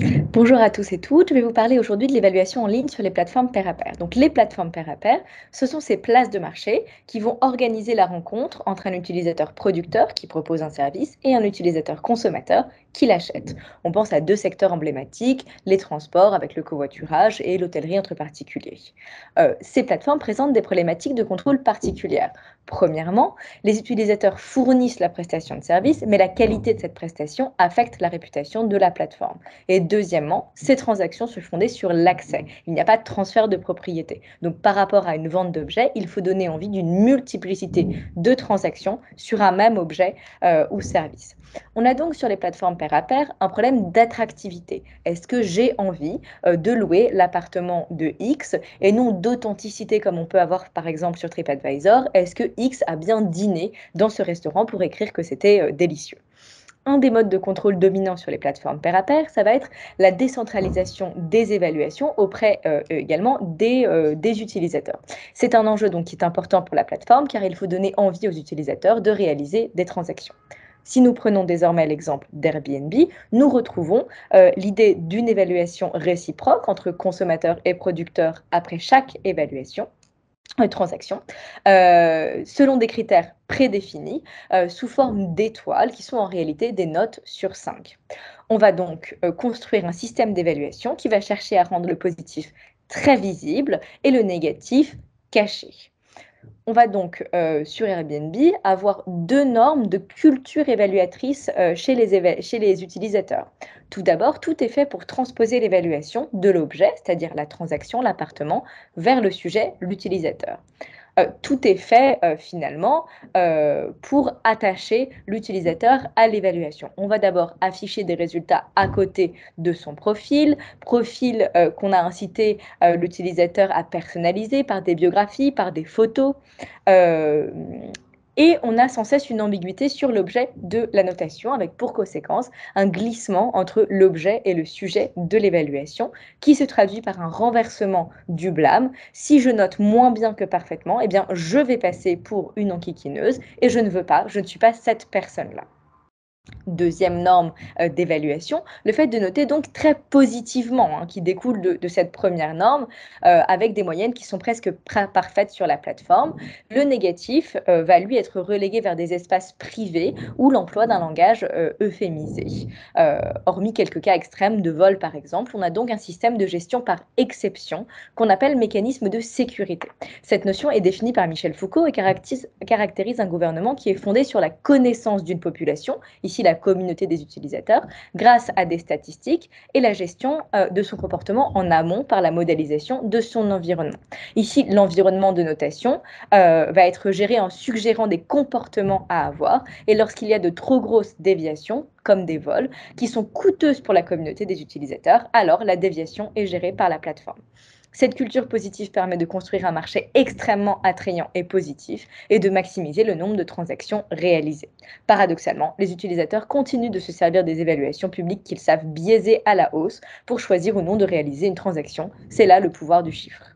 Bonjour à tous et toutes, je vais vous parler aujourd'hui de l'évaluation en ligne sur les plateformes pair à pair. Donc les plateformes pair à pair, ce sont ces places de marché qui vont organiser la rencontre entre un utilisateur producteur qui propose un service et un utilisateur consommateur qui l'achète. On pense à deux secteurs emblématiques, les transports avec le covoiturage et l'hôtellerie entre particuliers. Ces plateformes présentent des problématiques de contrôle particulières. Premièrement, les utilisateurs fournissent la prestation de service, mais la qualité de cette prestation affecte la réputation de la plateforme. Et deuxièmement, ces transactions se fondaient sur l'accès. Il n'y a pas de transfert de propriété. Donc par rapport à une vente d'objets, il faut donner envie d'une multiplicité de transactions sur un même objet ou service. On a donc sur les plateformes pair à pair un problème d'attractivité. Est-ce que j'ai envie de louer l'appartement de X et non d'authenticité comme on peut avoir par exemple sur TripAdvisor? Est-ce que X a bien dîné dans ce restaurant pour écrire que c'était délicieux? Un des modes de contrôle dominants sur les plateformes pair à pair, ça va être la décentralisation des évaluations auprès également des utilisateurs. C'est un enjeu donc qui est important pour la plateforme car il faut donner envie aux utilisateurs de réaliser des transactions. Si nous prenons désormais l'exemple d'Airbnb, nous retrouvons l'idée d'une évaluation réciproque entre consommateurs et producteurs après chaque évaluation transaction, selon des critères prédéfinis, sous forme d'étoiles qui sont en réalité des notes sur 5. On va donc, construire un système d'évaluation qui va chercher à rendre le positif très visible et le négatif caché. On va donc, sur Airbnb, avoir 2 normes de culture évaluatrice, chez les utilisateurs. Tout d'abord, tout est fait pour transposer l'évaluation de l'objet, c'est-à-dire la transaction, l'appartement, vers le sujet, l'utilisateur. Tout est fait, finalement, pour attacher l'utilisateur à l'évaluation. On va d'abord afficher des résultats à côté de son profil, qu'on a incité, l'utilisateur à personnaliser par des biographies, par des photos. Hem Et on a sans cesse une ambiguïté sur l'objet de la notation avec pour conséquence un glissement entre l'objet et le sujet de l'évaluation qui se traduit par un renversement du blâme. Si je note moins bien que parfaitement, eh bien je vais passer pour une enquiquineuse et je ne suis pas cette personne-là. Deuxième norme, d'évaluation, le fait de noter donc très positivement, hein, qui découle de cette première norme, avec des moyennes qui sont presque parfaites sur la plateforme. Le négatif, va lui être relégué vers des espaces privés ou l'emploi d'un langage, euphémisé. Hormis quelques cas extrêmes de vol par exemple, on a donc un système de gestion par exception qu'on appelle mécanisme de sécurité. Cette notion est définie par Michel Foucault et caractérise un gouvernement qui est fondé sur la connaissance d'une population, ici la communauté des utilisateurs, grâce à des statistiques et la gestion de son comportement en amont par la modélisation de son environnement. Ici, l'environnement de notation va être géré en suggérant des comportements à avoir et lorsqu'il y a de trop grosses déviations, comme des vols, qui sont coûteuses pour la communauté des utilisateurs, alors la déviation est gérée par la plateforme. Cette culture positive permet de construire un marché extrêmement attrayant et positif et de maximiser le nombre de transactions réalisées. Paradoxalement, les utilisateurs continuent de se servir des évaluations publiques qu'ils savent biaiser à la hausse pour choisir ou non de réaliser une transaction. C'est là le pouvoir du chiffre.